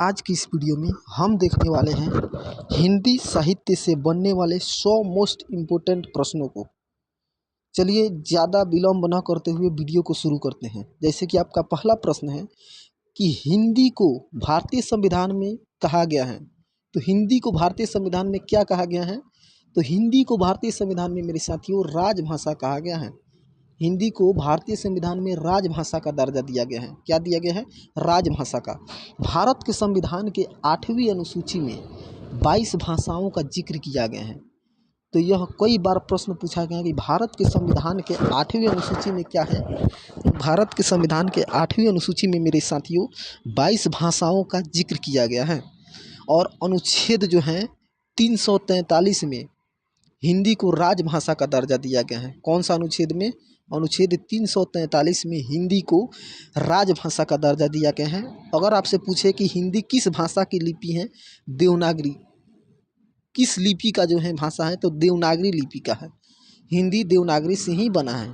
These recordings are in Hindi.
आज की इस वीडियो में हम देखने वाले हैं हिंदी साहित्य से बनने वाले 100 मोस्ट इम्पोर्टेंट प्रश्नों को। चलिए ज़्यादा विलम्ब न करते हुए वीडियो को शुरू करते हैं। जैसे कि आपका पहला प्रश्न है कि हिंदी को भारतीय संविधान में कहा गया है, तो हिंदी को भारतीय संविधान में क्या कहा गया है? तो हिंदी को भारतीय संविधान में मेरे साथियों राजभाषा कहा गया है। हिंदी को भारतीय संविधान में राजभाषा का दर्जा दिया गया है। क्या दिया गया है? राजभाषा का। भारत के संविधान के 8वीं अनुसूची में 22 भाषाओं का जिक्र किया गया है। तो यह कई बार प्रश्न पूछा गया कि भारत के संविधान के 8वीं अनुसूची में क्या है? भारत के संविधान के 8वीं अनुसूची में मेरे साथियों 22 भाषाओं का जिक्र किया गया है। और अनुच्छेद जो है 343 में हिंदी को राजभाषा का दर्जा दिया गया है। कौन सा अनुच्छेद में? अनुच्छेद 343 में हिंदी को राजभाषा का दर्जा दिया गया है। अगर आपसे पूछे कि हिंदी किस भाषा की लिपि है? देवनागरी। किस लिपि का जो है भाषा है? तो देवनागरी लिपि का है। हिंदी देवनागरी से ही बना है।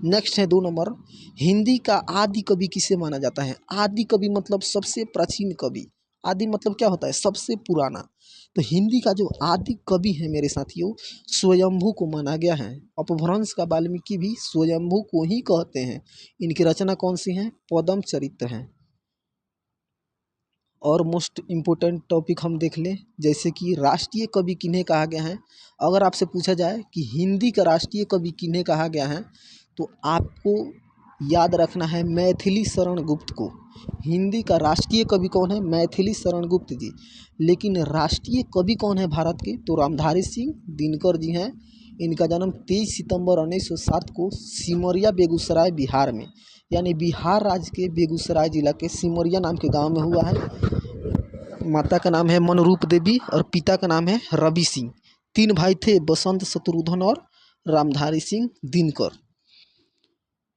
नेक्स्ट है 2 नंबर, हिंदी का आदि कवि किसे माना जाता है? आदि कवि मतलब सबसे प्राचीन कवि। आदि मतलब क्या होता है? सबसे पुराना। तो हिंदी का जो आदि कवि है मेरे साथियों स्वयंभू को माना गया है। अपभ्रंश का वाल्मीकि भी स्वयंभू को ही कहते हैं। इनकी रचना कौन सी है? पद्म चरित्र है। और मोस्ट इम्पोर्टेंट टॉपिक हम देख लें, जैसे कि राष्ट्रीय कवि किन्हें कहा गया है। अगर आपसे पूछा जाए कि हिंदी का राष्ट्रीय कवि किन्हें कहा गया है, तो आपको याद रखना है मैथिली शरण गुप्त को। हिंदी का राष्ट्रीय कवि कौन है? मैथिली शरण गुप्त जी। लेकिन राष्ट्रीय कवि कौन है भारत के? तो रामधारी सिंह दिनकर जी हैं। इनका जन्म 23 सितंबर 1907 को सिमरिया बेगूसराय बिहार में, यानी बिहार राज्य के बेगूसराय जिला के सिमरिया नाम के गांव में हुआ है। माता का नाम है मनरूप देवी और पिता का नाम है रवि सिंह। 3 भाई थे, बसंत, शत्रुघ्न और रामधारी सिंह दिनकर।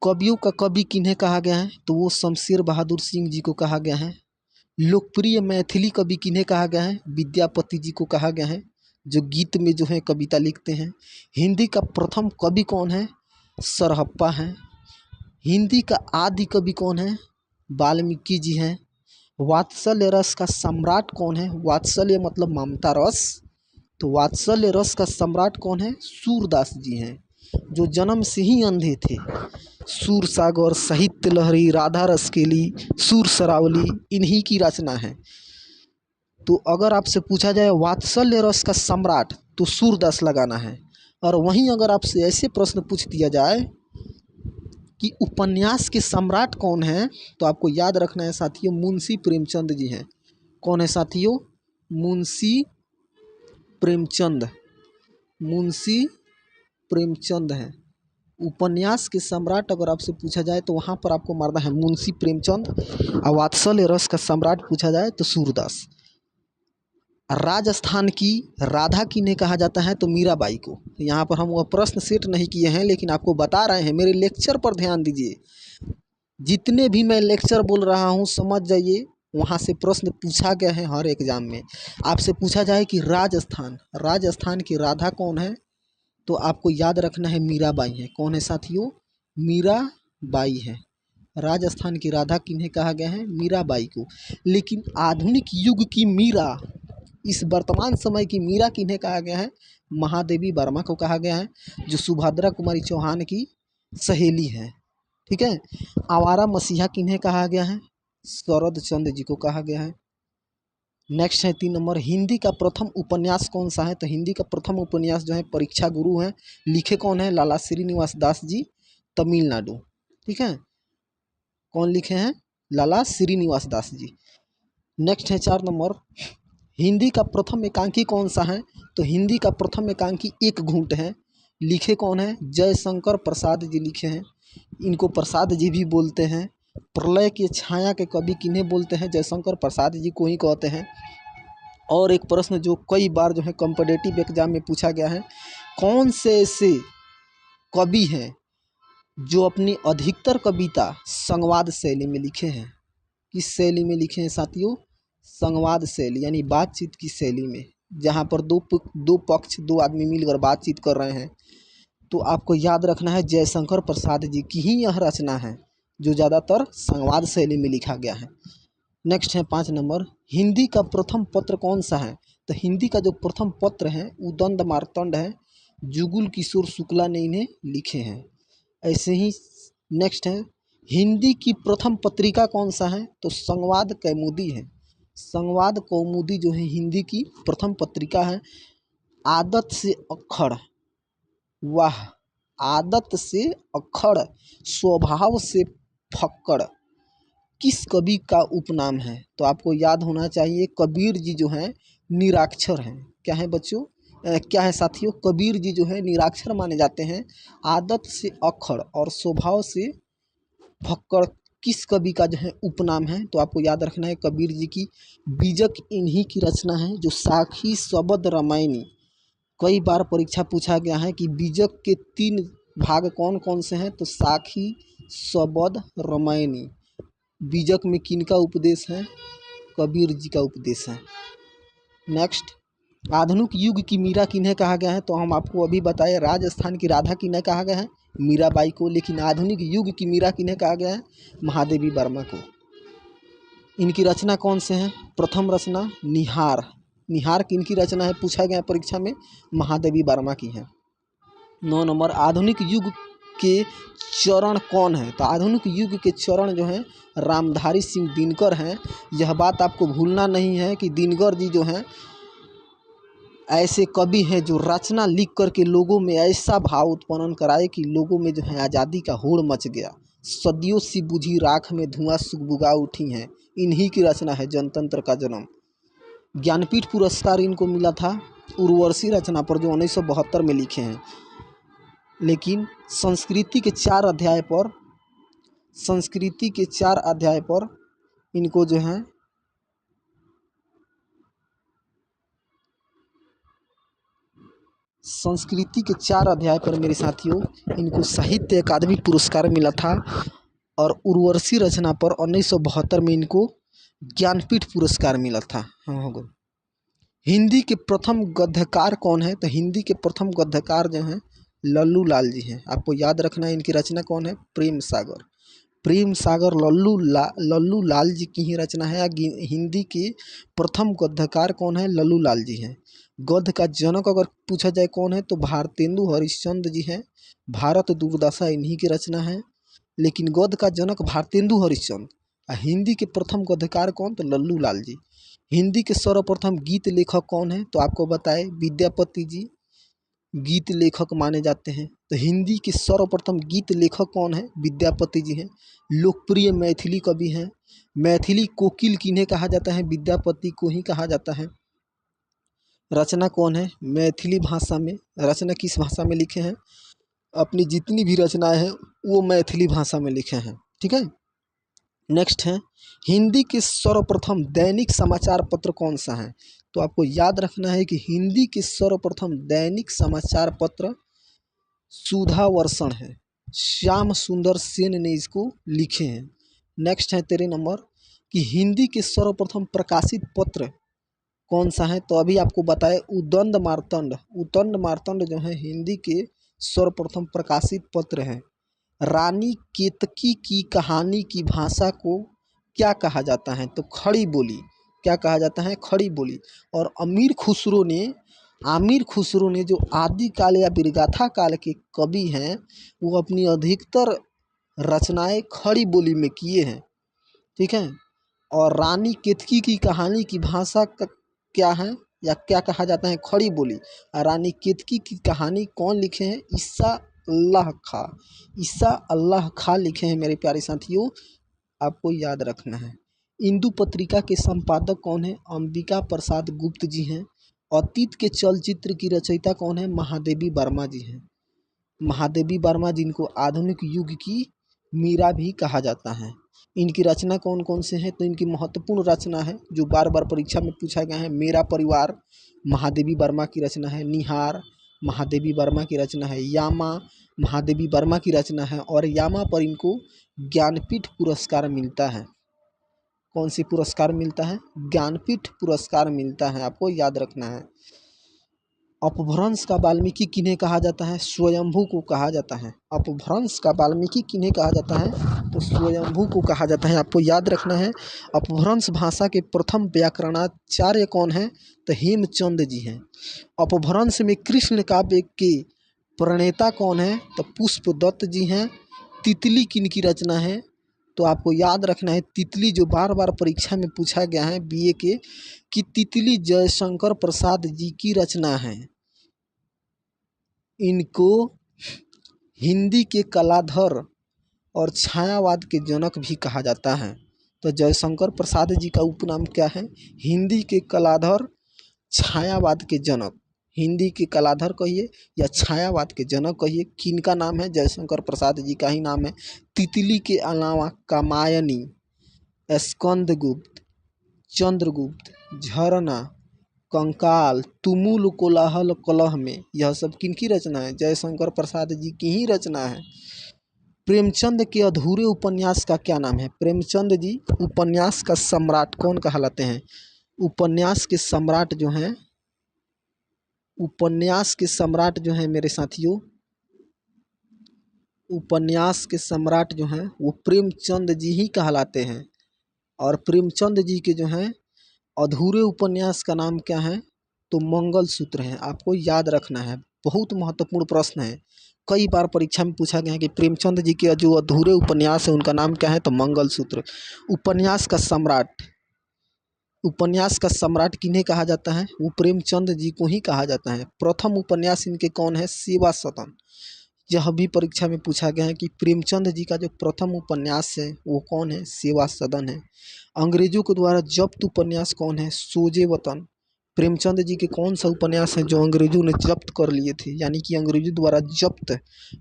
कवियों का कवि किन्हें कहा गया है? तो वो शमशेर बहादुर सिंह जी को कहा गया है। लोकप्रिय मैथिली कवि किन्हें कहा गया है? विद्यापति जी को कहा गया है, जो गीत में जो है कविता लिखते हैं। हिंदी का प्रथम कवि कौन है? सरहप्पा है। हिंदी का आदि कवि कौन है? वाल्मीकि जी हैं। वात्सल्य रस का सम्राट कौन है? वात्सल्य मतलब ममता रस, तो वात्सल्य रस का सम्राट कौन है? सूरदास जी हैं, जो जन्म से ही अंधे थे। सूर सागर, साहित्य लहरी, राधा रसकेली, सूर सरावली इन्हीं की रचना है। तो अगर आपसे पूछा जाए वात्सल्य रस का सम्राट, तो सूरदास लगाना है। और वहीं अगर आपसे ऐसे प्रश्न पूछ दिया जाए कि उपन्यास के सम्राट कौन है, तो आपको याद रखना है साथियों मुंशी प्रेमचंद जी हैं। कौन है साथियों? मुंशी प्रेमचंद। मुंशी प्रेमचंद हैं। उपन्यास के सम्राट अगर आपसे पूछा जाए तो वहाँ पर आपको मारना है मुंशी प्रेमचंद। और वात्सल्य रस का सम्राट पूछा जाए तो सूरदास। राजस्थान की राधा किन्हें कहा जाता है? तो मीराबाई को। यहाँ पर हम वह प्रश्न सेट नहीं किए हैं, लेकिन आपको बता रहे हैं। मेरे लेक्चर पर ध्यान दीजिए। जितने भी मैं लेक्चर बोल रहा हूँ समझ जाइए, वहाँ से प्रश्न पूछा गया है हर एग्जाम में। आपसे पूछा जाए कि राजस्थान की राधा कौन है, तो आपको याद रखना है मीराबाई है। कौन है साथियों? मीराबाई है। राजस्थान की राधा किन्हें कहा गया है? मीराबाई को। लेकिन आधुनिक युग की मीरा, इस वर्तमान समय की मीरा किन्हें कहा गया है? महादेवी वर्मा को कहा गया है, जो सुभद्रा कुमारी चौहान की सहेली है। ठीक है। आवारा मसीहा किन्हें कहा गया है? शरद चंद्र जी को कहा गया है। नेक्स्ट है 3 नंबर, हिंदी का प्रथम उपन्यास कौन सा है? तो हिंदी का प्रथम उपन्यास जो है परीक्षा गुरु है। लिखे कौन है? लाला श्रीनिवास दास जी, तमिलनाडु। ठीक है। कौन लिखे हैं? लाला श्रीनिवास दास जी। नेक्स्ट है 4 नंबर, हिंदी का प्रथम एकांकी कौन सा है? तो हिंदी का प्रथम एकांकी एक घूंट है। लिखे कौन है? जयशंकर प्रसाद जी लिखे हैं। इनको प्रसाद जी भी बोलते हैं। प्रलय की छाया के कवि किन्हें बोलते हैं? जयशंकर प्रसाद जी को ही कहते हैं। और एक प्रश्न जो कई बार जो है कॉम्पिटिटिव एग्जाम में पूछा गया है, कौन से ऐसे कवि हैं जो अपनी अधिकतर कविता संवाद शैली में लिखे हैं? किस शैली में लिखे हैं साथियों? संवाद शैली, यानी बातचीत की शैली में, जहाँ पर दो पक्ष, दो आदमी मिलकर बातचीत कर रहे हैं। तो आपको याद रखना है जयशंकर प्रसाद जी की ही यह रचना है, जो ज़्यादातर संवाद शैली में लिखा गया है। नेक्स्ट है 5 नंबर, हिंदी का प्रथम पत्र कौन सा है? तो हिंदी का जो प्रथम पत्र है उदंड मार्तंड है, जुगुल किशोर शुक्ला ने इन्हें लिखे हैं। ऐसे ही नेक्स्ट है, हिंदी की प्रथम पत्रिका कौन सा है? तो संवाद कौमुदी है। संवाद कौमुदी जो है हिंदी की प्रथम पत्रिका है। आदत से अक्खड़, वाह, आदत से अक्खड़, स्वभाव से फक्कड़, किस कवि का उपनाम है? तो आपको याद होना चाहिए, कबीर जी जो हैं निराक्षर हैं। क्या है बच्चों? क्या है साथियों? कबीर जी जो है निराक्षर माने जाते हैं। आदत से अक्खड़ और स्वभाव से फक्कड़ किस कवि का जो है उपनाम है? तो आपको याद रखना है कबीर जी की बीजक इन्हीं की रचना है, जो साखी शबद रामायणी। कई बार परीक्षा पूछा गया है कि बीजक के 3 भाग कौन कौन से हैं? तो साखी शबद रामायणी। बीजक में किनका उपदेश है? कबीर जी का उपदेश है। नेक्स्ट, आधुनिक युग की मीरा किन्हें कहा गया है? तो हम आपको अभी बताए राजस्थान की राधा किन्हें कहा गया है? मीराबाई को। लेकिन आधुनिक युग की मीरा किन्हें कहा गया है? महादेवी वर्मा को। इनकी रचना कौन से हैं? प्रथम रचना निहार। निहार किनकी रचना है पूछा गया परीक्षा में? महादेवी वर्मा की है। 9 नंबर, आधुनिक युग के चरण कौन है? तो आधुनिक युग के चरण जो हैं रामधारी सिंह दिनकर हैं। यह बात आपको भूलना नहीं है कि दिनकर जी जो हैं ऐसे कवि हैं जो रचना लिख करके लोगों में ऐसा भाव उत्पन्न कराए कि लोगों में जो है आज़ादी का होड़ मच गया। सदियों सी बुझी राख में धुआं सुगबुगा उठी हैं, इन्हीं की रचना है जनतंत्र का जन्म। ज्ञानपीठ पुरस्कार इनको मिला था उर्वशी रचना पर, जो 1972 में लिखे हैं। लेकिन संस्कृति के 4 अध्याय पर इनको जो है संस्कृति के 4 अध्याय पर मेरे साथियों इनको साहित्य अकादमी पुरस्कार मिला था। और उर्वशी रचना पर 1972 में इनको ज्ञानपीठ पुरस्कार मिला था। हाँ, हिंदी के प्रथम गद्यकार कौन है? तो हिंदी के प्रथम गद्यकार जो हैं लल्लू लाल जी हैं। आपको याद रखना है इनकी रचना कौन है? प्रेम सागर। प्रेम सागर लल्लू लाल जी की ही रचना है। हिंदी के प्रथम गद्यकार कौन है? लल्लू लाल जी हैं। गद्य का जनक अगर पूछा जाए कौन है? तो भारतेंदु हरिश्चंद्र जी हैं। भारत दुर्दशा इन्हीं की रचना है। लेकिन गद्य का जनक भारतेंदु हरिश्चंद्र। हिंदी के प्रथम गद्यकार कौन? तो लल्लू लाल जी। हिंदी के सर्वप्रथम गीत लेखक कौन है? तो आपको बताए विद्यापति जी गीत लेखक माने जाते हैं। तो हिंदी के सर्वप्रथम गीत लेखक कौन है? विद्यापति जी हैं। लोकप्रिय मैथिली कवि हैं। मैथिली कोकिल किन्हें कहा जाता है? विद्यापति को ही कहा जाता है। रचना कौन है? मैथिली भाषा में। रचना किस भाषा में लिखे हैं? अपनी जितनी भी रचनाएं हैं वो मैथिली भाषा में लिखे हैं। ठीक है। नेक्स्ट है, हिंदी के सर्वप्रथम दैनिक समाचार पत्र कौन सा है? तो आपको याद रखना है कि हिंदी के सर्वप्रथम दैनिक समाचार पत्र सुधा वर्षण है। श्याम सुंदर सेन ने इसको लिखे हैं। नेक्स्ट है 13 नंबर कि हिंदी के सर्वप्रथम प्रकाशित पत्र कौन सा है? तो अभी आपको बताए उदंड मार्तंड। उदंड मार्तंड जो है हिंदी के सर्वप्रथम प्रकाशित पत्र हैं। रानी केतकी की कहानी की भाषा को क्या कहा जाता है? तो खड़ी बोली। क्या कहा जाता है? खड़ी बोली। और आमिर खुसरो ने जो आदिकाल या बीरगाथा काल के कवि हैं वो अपनी अधिकतर रचनाएं खड़ी बोली में किए हैं। ठीक है। और रानी केतकी की कहानी की भाषा क्या है या क्या कहा जाता है? खड़ी बोली। रानी केतकी की कहानी कौन लिखे हैं? ईसा अल्लाह खा लिखे हैं मेरे प्यारे साथियों, आपको याद रखना है। इंदु पत्रिका के संपादक कौन है? अंबिका प्रसाद गुप्त जी हैं। अतीत के चलचित्र की रचयिता कौन है? महादेवी वर्मा जी हैं। महादेवी वर्मा जिनको आधुनिक युग की मीरा भी कहा जाता है। इनकी रचना कौन कौन से हैं? तो इनकी महत्वपूर्ण रचना है जो बार बार परीक्षा में पूछा गया है, मेरा परिवार महादेवी वर्मा की रचना है। निहार महादेवी वर्मा की रचना है। यामा महादेवी वर्मा की रचना है। और यामा पर इनको ज्ञानपीठ पुरस्कार मिलता है। कौन सी पुरस्कार मिलता है? ज्ञानपीठ पुरस्कार मिलता है, आपको याद रखना है। अपभ्रंश का वाल्मीकि किन्हें कहा जाता है? स्वयंभू को कहा जाता है। अपभ्रंश का वाल्मीकि किन्हें कहा जाता है? तो स्वयंभू को कहा जाता है। आपको याद रखना है। अपभ्रंश भाषा के प्रथम व्याकरणाचार्य कौन है? तो हेमचंद जी हैं। अपभ्रंश में कृष्ण काव्य के प्रणेता कौन है? तो पुष्पदत्त जी हैं। तितली किनकी रचना है? तो आपको याद रखना है, तितली जो बार बार परीक्षा में पूछा गया है बीए के, कि तितली जयशंकर प्रसाद जी की रचना है। इनको हिंदी के कलाधर और छायावाद के जनक भी कहा जाता है। तो जयशंकर प्रसाद जी का उपनाम क्या है? हिंदी के कलाधर, छायावाद के जनक। हिंदी के कलाधर कहिए या छायावाद के जनक कहिए, किनका नाम है? जयशंकर प्रसाद जी का ही नाम है। तितली के अलावा कामायनी, स्कंदगुप्त, चंद्रगुप्त, झरना, कंकाल, तुमुल, कोलाहल, कलह में, यह सब किनकी रचना है? जयशंकर प्रसाद जी की ही रचना है। प्रेमचंद के अधूरे उपन्यास का क्या नाम है? प्रेमचंद जी उपन्यास का सम्राट कौन कहलाते हैं? उपन्यास के सम्राट जो हैं, उपन्यास के सम्राट जो हैं मेरे साथियों, उपन्यास के सम्राट जो हैं वो प्रेमचंद जी ही कहलाते हैं। और प्रेमचंद जी के जो हैं अधूरे उपन्यास का नाम क्या है? तो मंगलसूत्र है। आपको याद रखना है, बहुत महत्वपूर्ण प्रश्न है। कई बार परीक्षा में पूछा गया है कि प्रेमचंद जी के जो अधूरे उपन्यास है उनका नाम क्या है? तो मंगलसूत्र। उपन्यास का सम्राट, उपन्यास का सम्राट किन्हें कहा जाता है? वो प्रेमचंद जी को ही कहा जाता है। प्रथम उपन्यास इनके कौन है? सेवा सदन। यह भी परीक्षा में पूछा गया है कि प्रेमचंद जी का जो प्रथम उपन्यास है वो कौन है? सेवा सदन है। अंग्रेजों के द्वारा जब्त उपन्यास कौन है? सोजे वतन। प्रेमचंद जी के कौन सा उपन्यास है जो अंग्रेजों ने जब्त कर लिए थे, यानी कि अंग्रेजों द्वारा जब्त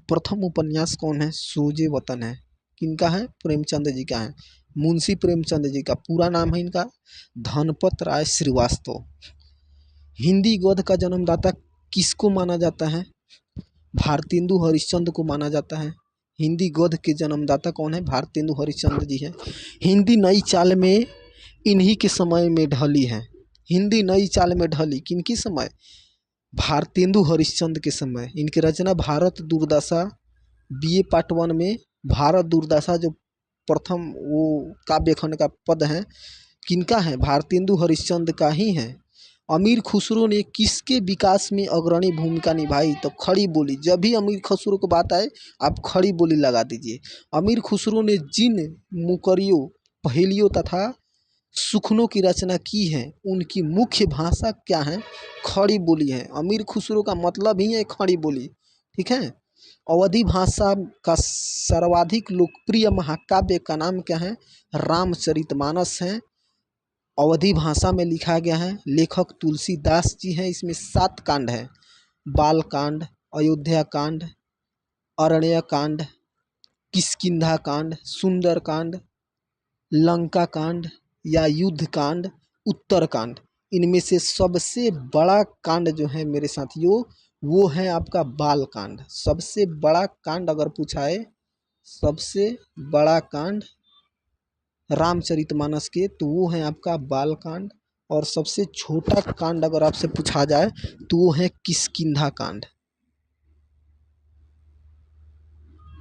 प्रथम उपन्यास कौन है? सोजे वतन है। किनका है? प्रेमचंद जी का है। मुंशी प्रेमचंद जी का पूरा नाम है इनका धनपत राय श्रीवास्तव। हिंदी गद्य का जन्मदाता किसको माना जाता है? भारतेंदु हरिश्चंद्र को माना जाता है। हिंदी गद्य के जन्मदाता कौन है? भारतेंदु हरिश्चंद्र जी हैं। हिंदी नई चाल में इन्हीं के समय में ढली है। हिंदी नई चाल में ढली किनके समय? भारतेंदु हरिश्चंद्र के समय। इनकी रचना भारत दुर्दशा, बीए पार्ट 1 में भारत दुर्दशा जो प्रथम वो काव्य खंड का पद है किनका है? भारतेंदु हरिश्चंद्र का ही है। अमीर खुसरो ने किसके विकास में अग्रणी भूमिका निभाई? तो खड़ी बोली। जब भी अमीर खुसरो की बात आए आप खड़ी बोली लगा दीजिए। अमीर खुसरो ने जिन मुकरियों, पहेलियों तथा सुखनों की रचना की है उनकी मुख्य भाषा क्या है? खड़ी बोली है। अमीर खुसरो का मतलब ही है खड़ी बोली, ठीक है। अवधी भाषा का सर्वाधिक लोकप्रिय महाकाव्य का नाम क्या है? रामचरितमानस है। अवधी भाषा में लिखा गया है। लेखक तुलसीदास जी हैं। इसमें 7 कांड है। बाल कांड, अयोध्या कांड, अरण्य कांड, किष्किंधा कांड, सुंदर कांड, लंका कांड या युद्ध कांड, उत्तर कांड। इनमें से सबसे बड़ा कांड जो है मेरे साथियों वो है आपका बाल कांड। सबसे बड़ा कांड अगर पूछा है, सबसे बड़ा कांड रामचरितमानस के तो वो है आपका बाल कांड। और सबसे छोटा कांड अगर आपसे पूछा जाए तो वो है किष्किंधा कांड।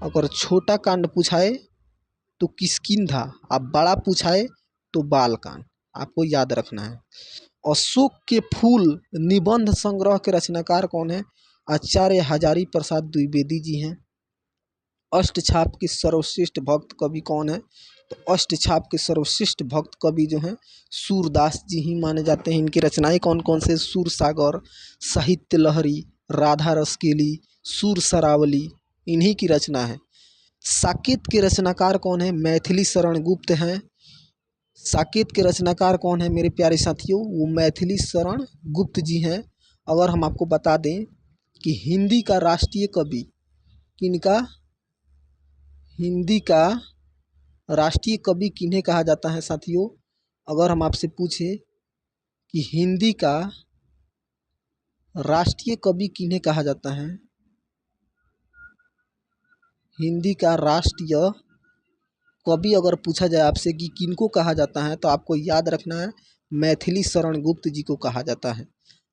अगर छोटा कांड पूछाए तो किष्किंधा, अब बड़ा पूछाए तो बाल कांड। आपको याद रखना है। अशोक के फूल निबंध संग्रह के रचनाकार कौन है? आचार्य हजारी प्रसाद द्विवेदी जी हैं। अष्टछाप के सर्वश्रेष्ठ भक्त कवि कौन है? तो अष्टछाप के सर्वश्रेष्ठ भक्त कवि जो हैं सूरदास जी ही माने जाते हैं। इनकी रचनाएं कौन कौन से? सूरसागर, साहित्य लहरी, राधा रसकेली, सूर सरावली, इन्हीं की रचना है। साकेत के रचनाकार कौन है? मैथिली शरण गुप्त हैं। साकेत के रचनाकार कौन है मेरे प्यारे साथियों? वो मैथिली शरण गुप्त जी हैं। अगर हम आपको बता दें कि हिंदी का राष्ट्रीय कवि किनका, हिंदी का राष्ट्रीय कवि किन्हें कहा जाता है साथियों? अगर हम आपसे पूछें कि हिंदी का राष्ट्रीय कवि किन्हें कहा जाता है, हिंदी का राष्ट्रीय कवि अगर पूछा जाए आपसे कि किनको कहा जाता है तो आपको याद रखना है मैथिली शरण गुप्त जी को कहा जाता है।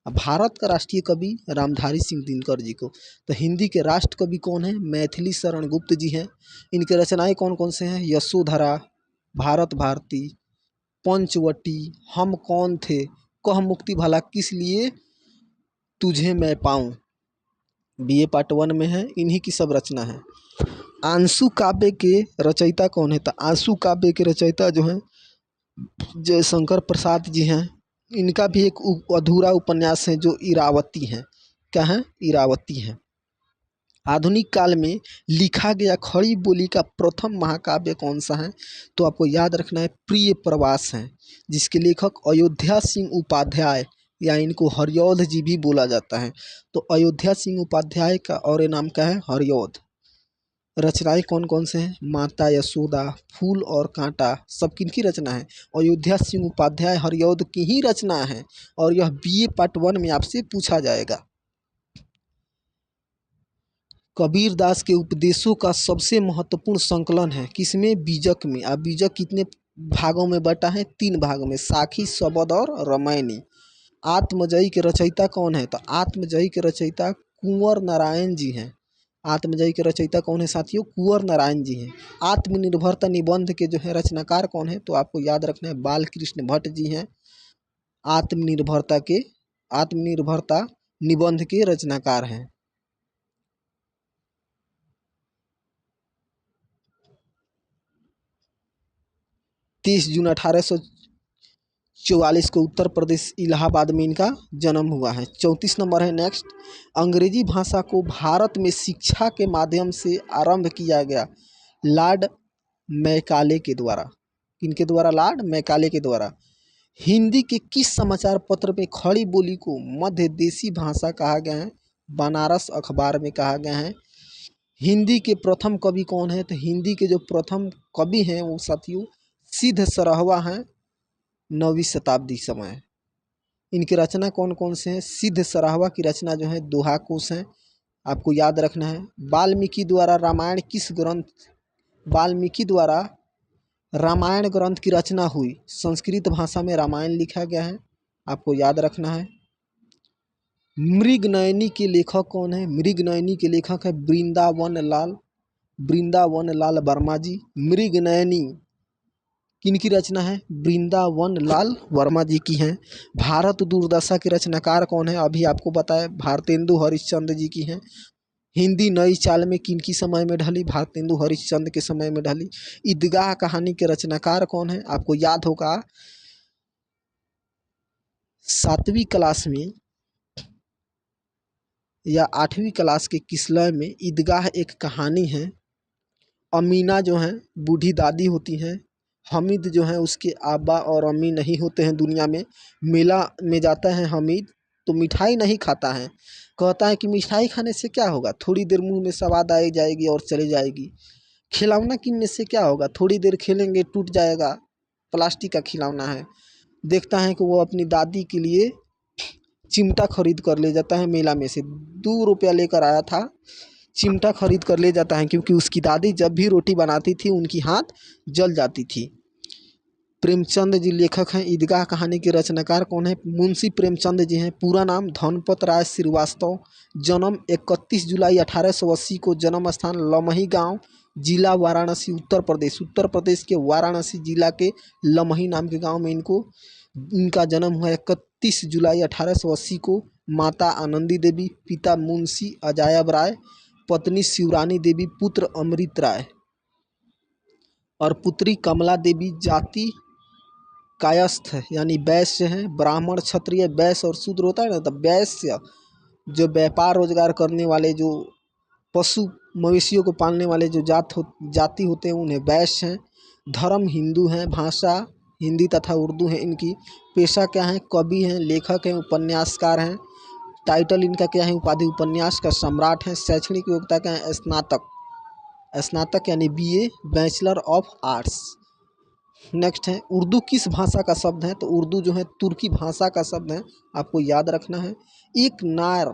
भारत का राष्ट्रीय कवि रामधारी सिंह दिनकर जी को। तो हिंदी के राष्ट्र कवि कौन है? मैथिली शरण गुप्त जी हैं। इनके रचनाएं कौन कौन से हैं? यशोधरा, भारत भारती, पंचवटी, हम कौन थे, कह मुक्ति भला किस लिए, तुझे मैं पाऊं, बीए पार्ट 1 में है। इन्हीं की सब रचना है। आंसू काव्य के रचयिता कौन है? तो आंसू काव्य के रचयिता जो हैं जयशंकर प्रसाद जी हैं। इनका भी एक अधूरा उपन्यास है जो इरावती है। क्या है? इरावती है। आधुनिक काल में लिखा गया खड़ी बोली का प्रथम महाकाव्य कौन सा है? तो आपको याद रखना है प्रिय प्रवास है, जिसके लेखक अयोध्या सिंह उपाध्याय या इनको हरिऔध जी भी बोला जाता है। तो अयोध्या सिंह उपाध्याय का और नाम क्या है? हरिऔध। रचनाएं कौन कौन से हैं? माता यशोदा, फूल और कांटा, सब किनकी रचना है? अयोध्या सिंह उपाध्याय हरिऔध की ही रचना है। और यह बीए पार्ट 1 में आपसे पूछा जाएगा। कबीर दास के उपदेशों का सबसे महत्वपूर्ण संकलन है किसमें? बीजक में। अब बीजक कितने भागों में बटा है? 3 भागों में, साखी, शबद और रामायणी। आत्मजयी के रचयिता कौन है? तो आत्मजयी के रचयिता कुंवर नारायण जी हैं। आत्मजयी के रचयिता कौन है साथियों? कुंवर नारायण जी हैं। आत्मनिर्भरता निबंध के जो है रचनाकार कौन है? तो आपको याद रखना है बालकृष्ण भट्ट जी हैं। आत्मनिर्भरता निबंध के रचनाकार हैं। 30 जून 1844 को उत्तर प्रदेश इलाहाबाद में इनका जन्म हुआ है। 34 नंबर है नेक्स्ट। अंग्रेजी भाषा को भारत में शिक्षा के माध्यम से आरंभ किया गया लॉर्ड मैकाले के द्वारा। किनके द्वारा? लॉर्ड मैकाले के द्वारा। हिंदी के किस समाचार पत्र में खड़ी बोली को मध्य देशी भाषा कहा गया है? बनारस अखबार में कहा गया है। हिंदी के प्रथम कवि कौन है? तो हिंदी के जो प्रथम कवि हैं वो साथियों सिद्ध सरहवा हैं, 9वीं शताब्दी समय। इनकी रचना कौन कौन से हैं? सिद्ध सरहवा की रचना जो है दोहा कोश है, आपको याद रखना है। वाल्मीकि द्वारा रामायण ग्रंथ की रचना हुई, संस्कृत भाषा में रामायण लिखा गया है, आपको याद रखना है। मृगनयनी के लेखक कौन है? मृगनयनी के लेखक है वृंदावन लाल वर्मा जी। मृगनयनी किनकी रचना है? वृंदावन लाल वर्मा जी की हैं। भारत दुर्दशा के रचनाकार कौन है? अभी आपको बताया भारतेंदु हरिश्चंद्र जी की हैं। हिंदी नई चाल में किनकी समय में ढली? भारतेंदु हरिश्चंद्र के समय में ढली। ईदगाह कहानी के रचनाकार कौन है? आपको याद होगा 7वीं क्लास में या 8वीं क्लास के किसलय में ईदगाह एक कहानी है। अमीना जो हैं बूढ़ी दादी होती हैं, हमीद जो है उसके आबा और अम्मी नहीं होते हैं दुनिया में। मेला में जाता है हमीद तो मिठाई नहीं खाता है, कहता है कि मिठाई खाने से क्या होगा, थोड़ी देर मुंह में स्वाद आ जाएगी और चली जाएगी। खिलौना किनने से क्या होगा, थोड़ी देर खेलेंगे टूट जाएगा, प्लास्टिक का खिलौना है। देखता है कि वो अपनी दादी के लिए चिमटा खरीद कर ले जाता है, मेला में से 2 रुपया लेकर आया था, चिमटा खरीद कर ले जाता है क्योंकि उसकी दादी जब भी रोटी बनाती थी उनकी हाथ जल जाती थी। प्रेमचंद जी लेखक हैं। ईदगाह कहानी के रचनाकार कौन है? मुंशी प्रेमचंद जी हैं। पूरा नाम धनपत राय श्रीवास्तव। जन्म 31 जुलाई 1880 को। जन्म स्थान लमही गांव, जिला वाराणसी, उत्तर प्रदेश। उत्तर प्रदेश के वाराणसी जिला के लमही नाम के गांव में इनका जन्म हुआ 31 जुलाई 1880 को। माता आनंदी देवी, पिता मुंशी अजायब राय, पत्नी शिवरानी देवी, पुत्र अमृत राय और पुत्री कमला देवी। जाति कायस्थ यानी वैश्य हैं। ब्राह्मण, क्षत्रिय, वैश्य और शूद्र होता है ना, तो वैश्य जो व्यापार रोजगार करने वाले, जो पशु मवेशियों को पालने वाले जो जाति होते हैं उन्हें वैश्य हैं। धर्म हिंदू हैं। भाषा हिंदी तथा उर्दू है इनकी। पेशा क्या है? कवि हैं, लेखक हैं, उपन्यासकार हैं। टाइटल इनका क्या है? उपाधि उपन्यास का सम्राट हैं। शैक्षणिक योग्यता क्या है? स्नातक यानी BA, bachelor of arts. Next है उर्दू किस भाषा का शब्द है? तो उर्दू जो है तुर्की भाषा का शब्द है, आपको याद रखना है। एक नार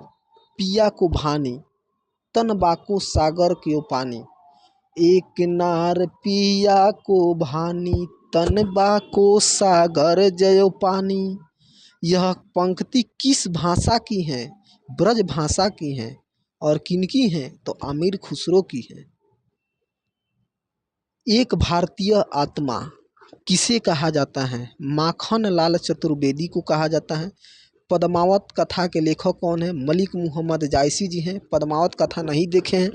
पिया को भानी, तन बाको सागर क्यों पानी। एक नार पिया को भानी, तन बाको सागर जयो पानी। यह पंक्ति किस भाषा की है? ब्रज भाषा की है। और किनकी हैं? तो अमीर खुसरो की है। एक भारतीय आत्मा किसे कहा जाता है? माखन लाल चतुर्वेदी को कहा जाता है। पद्मावत कथा के लेखक कौन है? मलिक मोहम्मद जायसी जी हैं। पद्मावत कथा नहीं देखे हैं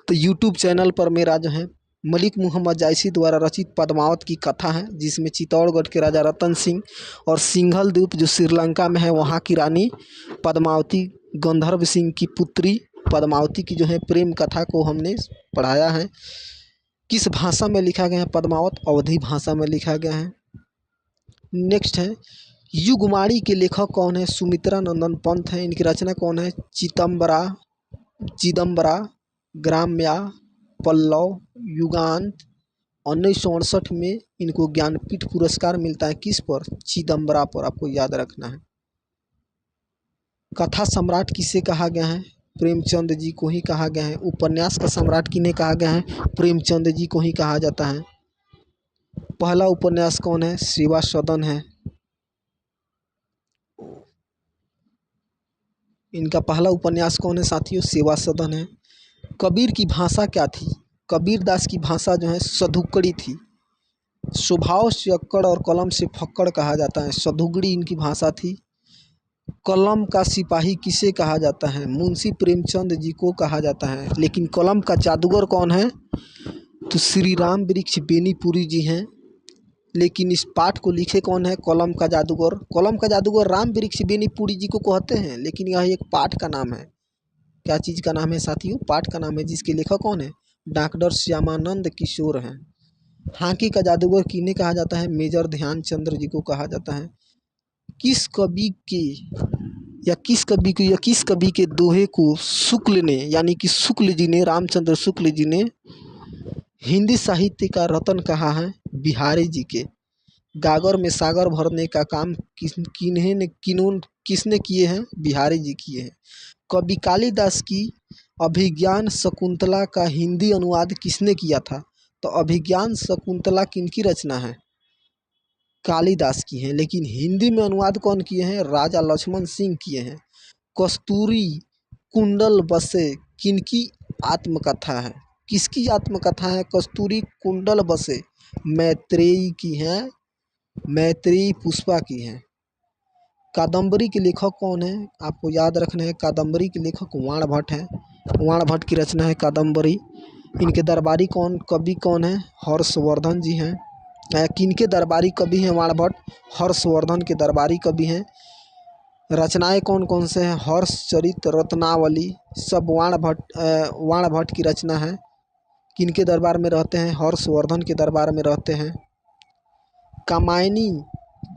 तो यूट्यूब चैनल पर मेरा जो है मलिक मोहम्मद जायसी द्वारा रचित पद्मावत की कथा है, जिसमें चित्तौड़गढ़ के राजा रतन सिंह और सिंघल द्वीप जो श्रीलंका में है वहाँ की रानी पद्मावती, गंधर्व सिंह की पुत्री पद्मावती की जो है प्रेम कथा को हमने पढ़ाया है। किस भाषा में लिखा गया है पद्मावत? अवधी भाषा में लिखा गया है। नेक्स्ट है, युगमाणी के लेखक कौन है? सुमित्रा नंदन पंत हैं। इनकी रचना कौन है? चिदम्बरा, ग्राम्या, पल्लव, युगांत। 1968 में इनको ज्ञानपीठ पुरस्कार मिलता है। किस पर? चिदम्बरा पर, आपको याद रखना है। कथा सम्राट किसे कहा गया है? प्रेमचंद जी को ही कहा गया है। उपन्यास का सम्राट किन्हें कहा गया है? प्रेमचंद जी को ही कहा जाता है। पहला उपन्यास कौन है? सेवा सदन है। इनका पहला उपन्यास कौन है साथियों? सेवा सदन है। कबीर की भाषा क्या थी? कबीर दास की भाषा जो है सधुकड़ी थी। स्वभाव से अक्कड़ और कलम से फक्कड़ कहा जाता है। सधुगड़ी इनकी भाषा थी। कलम का सिपाही किसे कहा जाता है? मुंशी प्रेमचंद जी को कहा जाता है। लेकिन कलम का जादूगर कौन है? तो श्री राम वृक्ष बेनीपुरी जी हैं। लेकिन इस पाठ को लिखे कौन है? कलम का जादूगर। कलम का जादूगर राम वृक्ष बेनीपुरी जी को कहते हैं, लेकिन यह एक पाठ का नाम है। क्या चीज़ का नाम है साथियों? पाठ का नाम है, जिसके लेखक कौन है? डॉक्टर श्यामानंद किशोर हैं। हांकी का जादूगर किन्हें कहा जाता है? मेजर ध्यानचंद्र जी को कहा जाता है। किस कवि के दोहे को शुक्ल ने, यानी कि शुक्ल जी ने, रामचंद्र शुक्ल जी ने हिंदी साहित्य का रतन कहा है? बिहारी जी के। गागर में सागर भरने का काम किसने किए हैं? बिहारी जी किए हैं। कवि कालिदास की अभिज्ञान शकुंतला का हिंदी अनुवाद किसने किया था? तो अभिज्ञान शकुंतला किनकी रचना है? कालिदास की है। लेकिन हिंदी में अनुवाद कौन किए हैं? राजा लक्ष्मण सिंह किए हैं। कस्तूरी कुंडल बसे किनकी आत्मकथा है? किसकी आत्मकथा है कस्तूरी कुंडल बसे? मैत्रेयी की है। मैत्रेयी पुष्पा की है। कादम्बरी के लेखक कौन है? आपको याद रखना है, कादम्बरी के लेखक वाण भट्ट हैं। वाण भट्ट की रचना है कादम्बरी। इनके दरबारी कवि कौन है? हर्षवर्धन जी हैं। किनके दरबारी कवि हैं वाण भट्ट? हर्षवर्धन के दरबारी कवि हैं। रचनाएं कौन कौन से हैं? हर्षचरित, रत्नावली, सब वाण भट्ट की रचना है। किनके दरबार में रहते हैं? हर्षवर्धन के दरबार में रहते हैं। कामायनी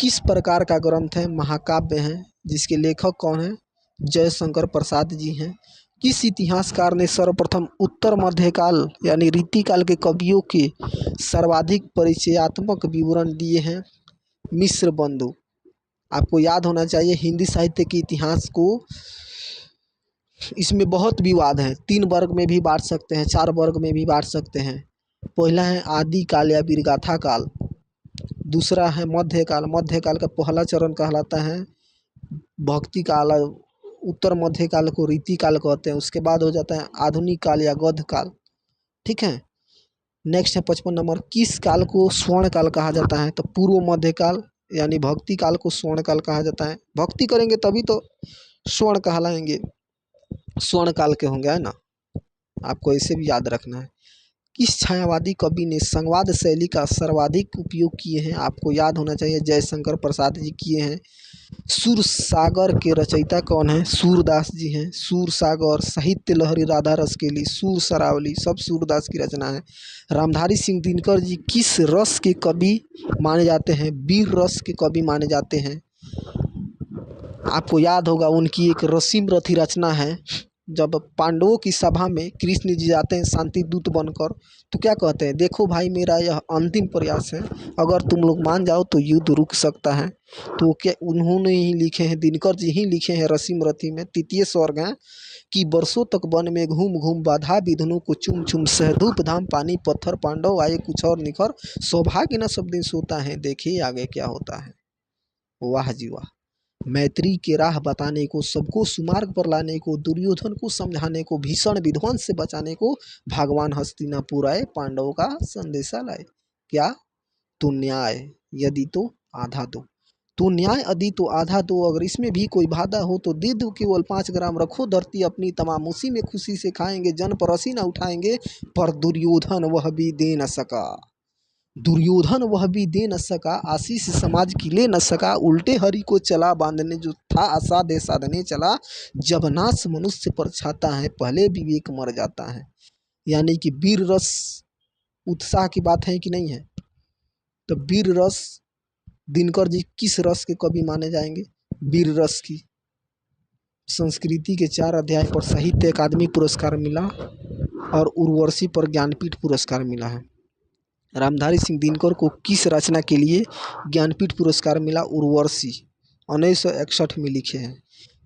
किस प्रकार का ग्रंथ है? महाकाव्य है। जिसके लेखक कौन है? जयशंकर प्रसाद जी हैं। किस इतिहासकार ने सर्वप्रथम उत्तर मध्यकाल यानी रीतिकाल के कवियों के सर्वाधिक परिचयात्मक विवरण दिए हैं? मिश्र बंधु। आपको याद होना चाहिए हिंदी साहित्य के इतिहास को, इसमें बहुत विवाद है। 3 वर्ग में भी बांट सकते हैं, 4 वर्ग में भी बांट सकते हैं। पहला है आदि काल या वीरगाथा काल। दूसरा है मध्यकाल। मध्यकाल का पहला चरण कहलाता है भक्ति काल। उत्तर मध्यकाल को रीतिकाल कहते हैं। उसके बाद हो जाता है आधुनिक काल या गद्य काल। ठीक है। नेक्स्ट है 55 नंबर, किस काल को स्वर्ण काल कहा जाता है? तो पूर्व मध्यकाल यानी भक्ति काल को स्वर्ण काल कहा जाता है। भक्ति करेंगे तभी तो स्वर्ण कहलाएंगे, स्वर्ण काल के होंगे, है ना। आपको इसे भी याद रखना है। किस छायावादी कवि ने संवाद शैली का सर्वाधिक उपयोग किए हैं? आपको याद होना चाहिए जयशंकर प्रसाद जी किए हैं। सूरसागर के रचयिता कौन है? सूरदास जी हैं। सूरसागर, साहित्य लहरी, राधा रसकेली, सूर सरावली, सब सूरदास की रचना है। रामधारी सिंह दिनकर जी किस रस के कवि माने जाते हैं? वीर रस के कवि माने जाते हैं। आपको याद होगा उनकी एक रसीम रथी रचना है। जब पांडवों की सभा में कृष्ण जी जाते हैं शांति दूत बनकर, तो क्या कहते हैं? देखो भाई, मेरा यह अंतिम प्रयास है, अगर तुम लोग मान जाओ तो युद्ध रुक सकता है। तो क्या उन्होंने ही लिखे हैं, दिनकर जी ही लिखे हैं रसीम रथी में। तृतीय स्वर्ग है कि बरसों तक वन में घूम घूम बाधा विधनों को चुम चुम, सह धूप धाम पानी पत्थर, पांडव आए कुछ और निखर, सौभाग्य न सब दिन सोता है, देखिए आगे क्या होता है। वाह जी वाह। मैत्री के राह बताने को, सबको सुमार्ग पर लाने को, दुर्योधन को समझाने को, भीषण विध्वंस से बचाने को भगवान हस्तिनापुर आए, पांडवों का संदेशा लाए। क्या? तो न्याय यदि तो आधा दो, तो न्याय यदि तो आधा दो, अगर इसमें भी कोई बाधा हो तो दे दो केवल 5 ग्राम, रखो धरती अपनी तमाम, उसी में खुशी से खाएंगे, जन पर हंसी न उठाएंगे। पर दुर्योधन वह भी दे न सका, दुर्योधन वह भी दे न सका, आशीष समाज की ले न सका, उल्टे हरि को चला बांधने, जो था असाध्य साधने चला। जब नाश मनुष्य पर छाता है, पहले विवेक मर जाता है। यानी कि वीर रस उत्साह की बात है कि नहीं है? तो वीर रस, दिनकर जी किस रस के कवि माने जाएंगे? वीर रस की। संस्कृति के 4 अध्याय पर साहित्य अकादमी पुरस्कार मिला और उर्वशी पर ज्ञानपीठ पुरस्कार मिला है। रामधारी सिंह दिनकर को किस रचना के लिए ज्ञानपीठ पुरस्कार मिला? उर्वशी 1961 में लिखे हैं।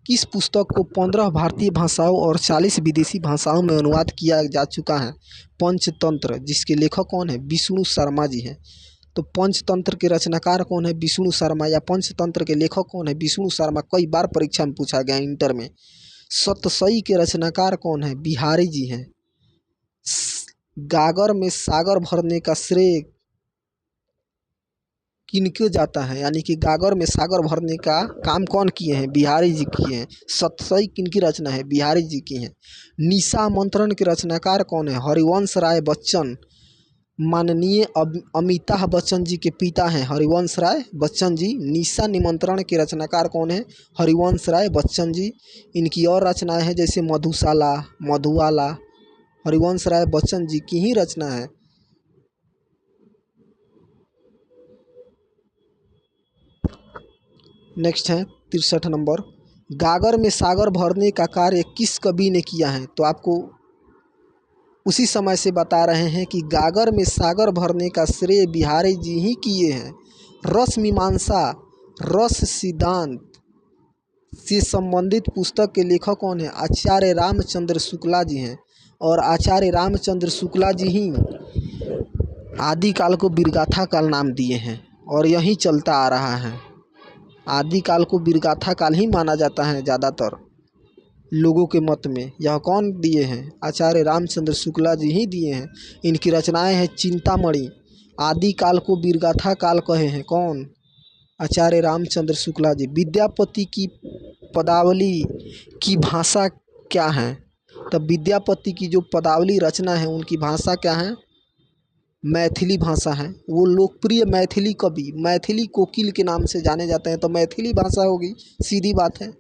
किस पुस्तक को 15 भारतीय भाषाओं और 40 विदेशी भाषाओं में अनुवाद किया जा चुका है? पंचतंत्र, जिसके लेखक कौन है? विष्णु शर्मा जी हैं। तो पंचतंत्र के रचनाकार कौन है? विष्णु शर्मा। या पंचतंत्र के लेखक कौन है? विष्णु शर्मा। कई बार परीक्षा में पूछा गया इंटर में। सतसई के रचनाकार कौन है? बिहारी जी हैं। गागर में सागर भरने का श्रेय किनको जाता है? यानी कि गागर में सागर भरने का काम कौन किए हैं? बिहारी जी किए हैं। सतसई किनकी रचना है? बिहारी जी की है। निशा मंत्रण के रचनाकार कौन है? हरिवंश राय बच्चन। माननीय अमिताभ बच्चन जी के पिता हैं हरिवंश राय बच्चन जी। निशा निमंत्रण के रचनाकार कौन है? हरिवंश राय बच्चन जी। इनकी और रचनाएं हैं जैसे मधुशाला, मधुवाला, हरिवंश राय बच्चन जी की ही रचना है। नेक्स्ट है 63 नंबर, गागर में सागर भरने का कार्य किस कवि ने किया है? तो आपको उसी समय से बता रहे हैं कि गागर में सागर भरने का श्रेय बिहारी जी ही किए हैं। रस मीमांसा, रस सिद्धांत से संबंधित पुस्तक के लेखक कौन है? आचार्य रामचंद्र शुक्ला जी हैं। और आचार्य रामचंद्र शुक्ला जी ही आदिकाल को वीरगाथा काल नाम दिए हैं और यही चलता आ रहा है। आदिकाल को वीरगाथा काल ही माना जाता है ज़्यादातर लोगों के मत में। यह कौन दिए हैं? आचार्य रामचंद्र शुक्ला जी ही दिए हैं। इनकी रचनाएं हैं चिंतामणि। आदिकाल को वीरगाथा काल कहे हैं कौन? आचार्य रामचंद्र शुक्ला जी। विद्यापति की पदावली की भाषा क्या है? तब विद्यापति की जो पदावली रचना है उनकी भाषा क्या है? मैथिली भाषा है। वो लोकप्रिय मैथिली कवि, मैथिली कोकिल के नाम से जाने जाते हैं, तो मैथिली भाषा होगी, सीधी बात है।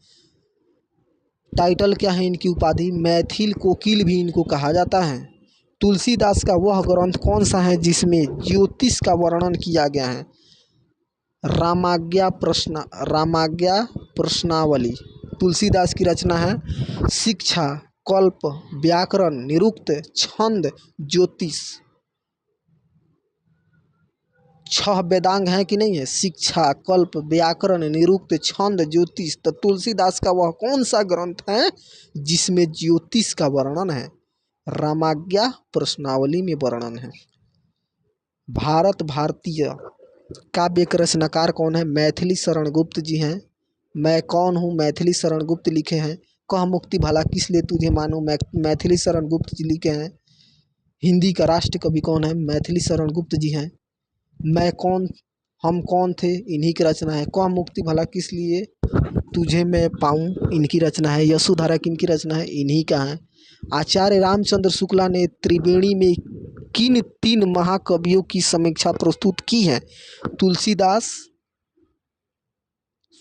टाइटल क्या है इनकी उपाधि? मैथिल कोकिल भी इनको कहा जाता है। तुलसीदास का वह ग्रंथ कौन सा है जिसमें ज्योतिष का वर्णन किया गया है? रामाज्ञा प्रश्नावली तुलसीदास की रचना है। शिक्षा, कल्प, व्याकरण, निरुक्त, छंद, ज्योतिष, 6 वेदांग हैं कि नहीं है? शिक्षा, कल्प, व्याकरण, निरुक्त, छंद, ज्योतिष। तो तुलसीदास का वह कौन सा ग्रंथ है जिसमें ज्योतिष का वर्णन है? रामाज्ञा प्रश्नावली में वर्णन है। भारत भारतीय काव्य के रचनाकार कौन है? मैथिली शरण गुप्त जी हैं। मैं कौन हूँ मैथिली शरण गुप्त लिखे हैं। कह मुक्ति भला किस लिए तुझे मानूं, मैथिली शरण गुप्त जी लिखे हैं। हिंदी का राष्ट्र कवि कौन है? मैथिली शरण गुप्त जी हैं। मैं कौन हम कौन थे, इन्हीं की रचना है। कह मुक्ति भला किस लिए तुझे मैं पाऊँ, इनकी रचना है। यशोधरा किनकी रचना है? इन्हीं का है। आचार्य रामचंद्र शुक्ला ने त्रिवेणी में किन 3 महाकवियों की समीक्षा प्रस्तुत की है? तुलसीदास,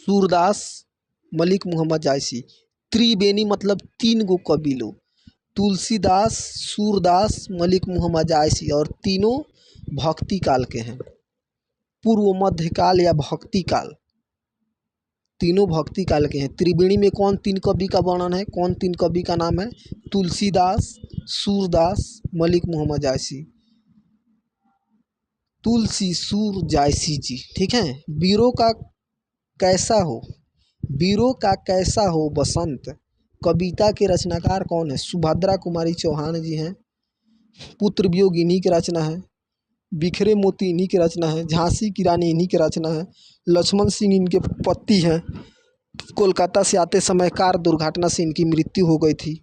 सूरदास, मलिक मुहम्मद जायसी। त्रिवेणी मतलब 3 गो कवि लोग, तुलसीदास, सूरदास, मलिक मुहम्मद जायसी, और तीनों भक्ति काल के हैं। पूर्व मध्य काल या भक्ति काल, तीनों भक्ति काल के हैं। त्रिवेणी में कौन 3 कवि का वर्णन है? कौन 3 कवि का नाम है? तुलसीदास, सूरदास, मलिक मुहम्मद जायसी। तुलसी, सूर, जायसी जी, ठीक है। वीरों का कैसा हो, वीरों का कैसा हो बसंत, कविता के रचनाकार कौन है? सुभद्रा कुमारी चौहान जी हैं। पुत्र वियोग इन्हीं की रचना है। बिखरे मोती इन्हीं की रचना है। झांसी की रानी इन्हीं की रचना है। लक्ष्मण सिंह इनके पति हैं। कोलकाता से आते समय कार दुर्घटना से इनकी मृत्यु हो गई थी।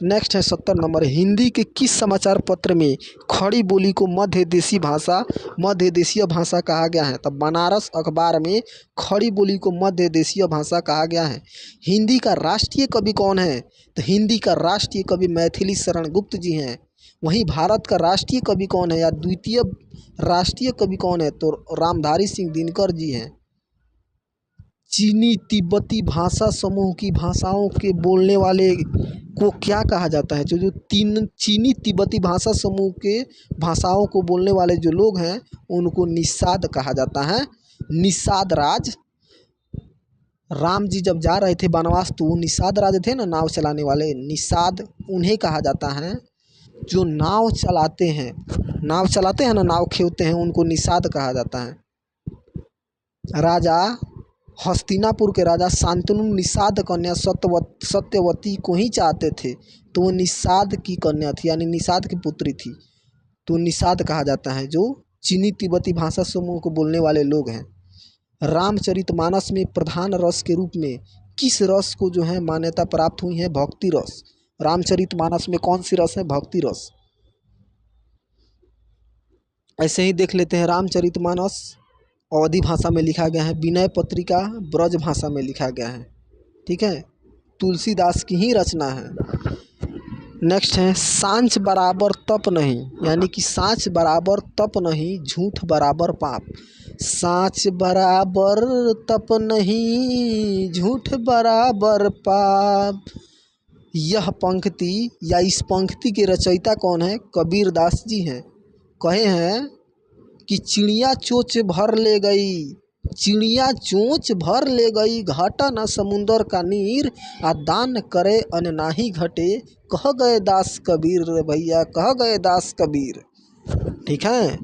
नेक्स्ट है 70 नंबर, हिंदी के किस समाचार पत्र में खड़ी बोली को मध्य देशीय भाषा कहा गया है? तो बनारस अखबार में खड़ी बोली को मध्य देशीय भाषा कहा गया है। हिंदी का राष्ट्रीय कवि कौन है? तो हिंदी का राष्ट्रीय कवि मैथिली शरण गुप्त जी हैं। वहीं भारत का राष्ट्रीय कवि कौन है या द्वितीय राष्ट्रीय कवि कौन है? तो रामधारी सिंह दिनकर जी हैं। चीनी तिब्बती भाषा समूह की भाषाओं के बोलने वाले को क्या कहा जाता है? जो तीन चीनी तिब्बती भाषा समूह के भाषाओं को बोलने वाले जो लोग हैं उनको निषाद कहा जाता है। निषाद राज। राम जी जब जा रहे थे वनवास तो वो निषाद राज थे ना, नाव चलाने वाले, निषाद उन्हें कहा जाता है। जो नाव चलाते हैं ना, नाव खेवते हैं, उनको निषाद कहा जाता है। राजा हस्तिनापुर के राजा शांतनु निषाद कन्या सत्यवती को ही चाहते थे, तो वो निषाद की कन्या थी, यानी निषाद की पुत्री थी, तो निषाद कहा जाता है जो चीनी तिब्बती भाषा समूह को बोलने वाले लोग हैं। रामचरितमानस में प्रधान रस के रूप में किस रस को जो है मान्यता प्राप्त हुई है? भक्ति रस। रामचरितमानस में कौन सी रस है? भक्ति रस। ऐसे ही देख लेते हैं, रामचरितमानस अवधी भाषा में लिखा गया है, विनय पत्रिका ब्रज भाषा में लिखा गया है। ठीक है, तुलसीदास की ही रचना है। नेक्स्ट है, सांच बराबर तप नहीं, यानी कि सांच बराबर तप नहीं, झूठ बराबर पाप। सांच बराबर तप नहीं, झूठ बराबर पाप। यह पंक्ति या इस पंक्ति के रचयिता कौन है? कबीर दास जी हैं। कहे हैं कि चिड़िया चोंच भर ले गई, चिड़िया चोंच भर ले गई, घाटा न समुंदर का नीर, आ दान करे अन नाही घटे, कह गए दास कबीर रे भैया, कह गए दास कबीर। ठीक है,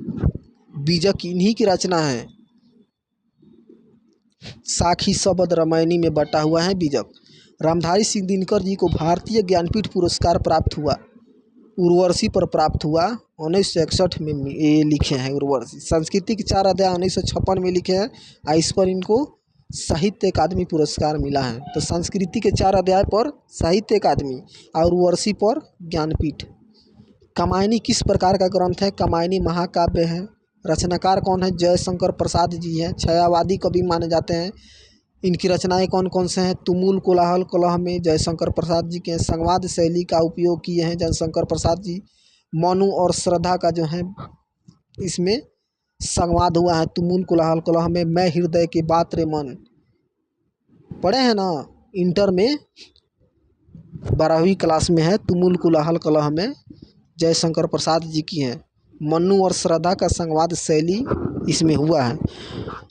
बीजक इन्हीं की रचना है। साखी शब्द रामायणी में बटा हुआ है बीजक। रामधारी सिंह दिनकर जी को भारतीय ज्ञानपीठ पुरस्कार प्राप्त हुआ, उर्वशी पर प्राप्त हुआ 1961 में, ये लिखे हैं उर्वशी। संस्कृति के 4 अध्याय 1956 में लिखे हैं, और इस पर इनको साहित्य अकादमी पुरस्कार मिला है। तो संस्कृति के 4 अध्याय पर साहित्य अकादमी और उर्वशी पर ज्ञानपीठ। कामायनी किस प्रकार का ग्रंथ है? कामायनी महाकाव्य है। रचनाकार कौन है? जयशंकर प्रसाद जी हैं, छायावादी कवि माने जाते हैं। इनकी रचनाएं कौन कौन से हैं? तुमुल कोलाहल कलह में जयशंकर प्रसाद जी के संवाद शैली का उपयोग किए हैं जयशंकर प्रसाद जी। मनु और श्रद्धा का जो है इसमें संवाद हुआ है तुमुल कोलाहल कलह में। मैं हृदय के बात रे मन, पढ़े हैं ना इंटर में, 12वीं क्लास में है। तुमुल कोलाहल कलह में जयशंकर प्रसाद जी की है। मनु और श्रद्धा का संवाद शैली इसमें हुआ है।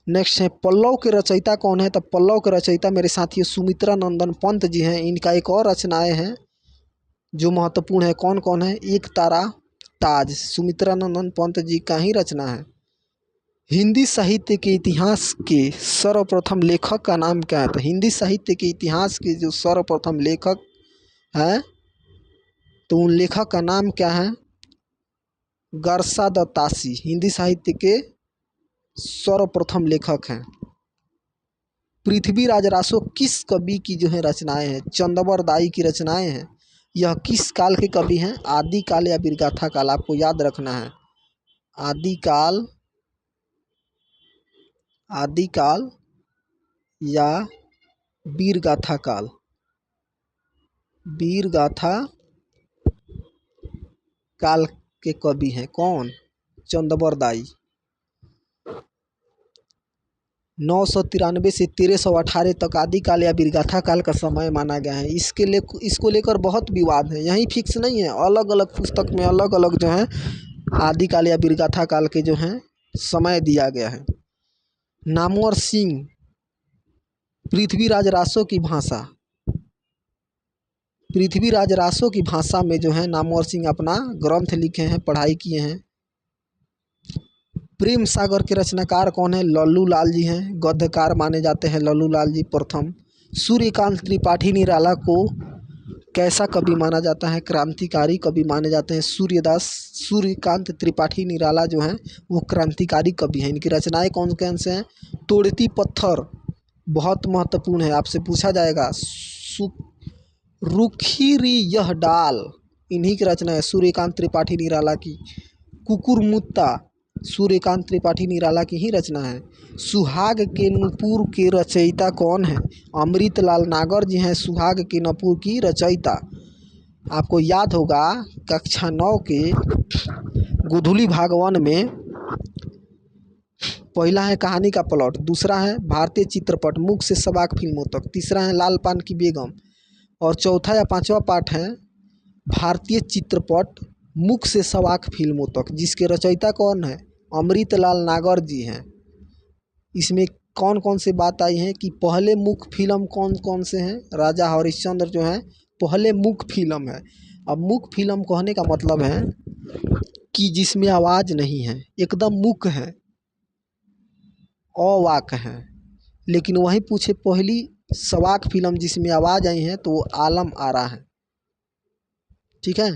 नेक्स्ट है, पल्लव के रचयिता कौन है? तो पल्लव के रचयिता मेरे साथियों सुमित्रा नंदन पंत जी हैं। इनका एक और रचनाएं हैं जो महत्वपूर्ण है। कौन कौन है? एक तारा ताज, सुमित्रा नंदन पंत जी का ही रचना है। हिंदी साहित्य के इतिहास के सर्वप्रथम लेखक का नाम क्या है? तो हिंदी साहित्य के इतिहास के जो सर्वप्रथम लेखक हैं तो उन लेखक का नाम क्या है? गरसा दत्तासी हिंदी साहित्य के सर्वप्रथम लेखक हैं। पृथ्वीराज रासो किस कवि की जो है रचनाएं हैं? चंदबर दाई की रचनाएं हैं। यह किस काल के कवि हैं? आदिकाल या वीरगाथा काल, आपको याद रखना है। आदिकाल या वीरगाथा काल। वीरगाथा काल के कवि हैं कौन? चंदबर दाई। 993 से 1318 तक आदिकाल या वीरगाथा काल का समय माना गया है। इसको लेकर बहुत विवाद है, यही फिक्स नहीं है, अलग अलग पुस्तक में अलग अलग जो है आदिकाल या वीरगाथा काल के जो हैं समय दिया गया है। नामवर सिंह पृथ्वीराज रासो की भाषा में जो है नामवर सिंह अपना ग्रंथ लिखे हैं, पढ़ाई किए हैं। प्रेम सागर के रचनाकार कौन है? लल्लू लाल जी हैं, गद्यकार माने जाते हैं लल्लू लाल जी प्रथम। सूर्यकांत त्रिपाठी निराला को कैसा कवि माना जाता है? क्रांतिकारी कवि माने जाते हैं। सूर्यकांत त्रिपाठी निराला जो हैं वो क्रांतिकारी कवि हैं। इनकी रचनाएं कौन कौन से हैं? तोड़ती पत्थर, बहुत महत्वपूर्ण है, आपसे पूछा जाएगा। रुखी री यह डाल, इन्हीं की रचना है, सूर्यकांत त्रिपाठी निराला की। कुकुरमुत्ता, सूर्यकांत त्रिपाठी निराला की ही रचना है। सुहाग के नुपुर के रचयिता कौन है? अमृतलाल नागर जी हैं सुहाग के नुपुर की रचयिता। आपको याद होगा कक्षा 9 के गोधूली भागवन में पहला है कहानी का प्लॉट, दूसरा है भारतीय चित्रपट मुख से सबाक फिल्मों तक, तीसरा है लाल पान की बेगम, और चौथा या पांचवा पाठ है भारतीय चित्रपट मुख से सबाक फिल्मों तक, जिसके रचयिता कौन है? अमृतलाल नागर जी हैं। इसमें कौन कौन से बात आई है कि पहले मुख्य फिल्म कौन कौन से हैं? राजा हरिश्चंद्र जो है पहले मुख्य फिल्म है। अब मुख्य फिल्म कहने का मतलब है कि जिसमें आवाज़ नहीं है, एकदम मुख्य है, अवाक है। लेकिन वहीं पूछे पहली सवाक फिल्म जिसमें आवाज़ आई है तो वो आलम आरा है। ठीक है।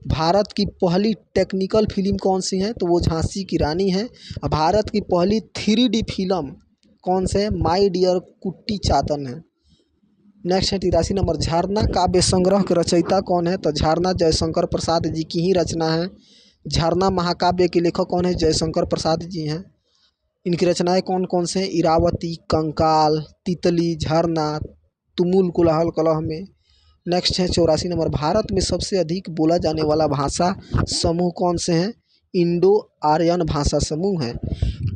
भारत की पहली टेक्निकल फिल्म कौन सी है? तो वो झांसी की रानी है। भारत की पहली 3D फिल्म कौन से? माई डियर कुट्टी चातन है। नेक्स्ट है 83 नंबर, झरना काव्य संग्रह के रचयिता कौन है? तो झरना जयशंकर प्रसाद जी की ही रचना है। झरना महाकाव्य के लेखक कौन है? जयशंकर प्रसाद जी हैं। इनकी रचनाएं कौन कौन से हैं? इरावती, कंकाल, तितली, झरना, तुमुल कोलाहल कलह में। नेक्स्ट है 84 नंबर, भारत में सबसे अधिक बोला जाने वाला भाषा समूह कौन से हैं? इंडो आर्यन भाषा समूह है।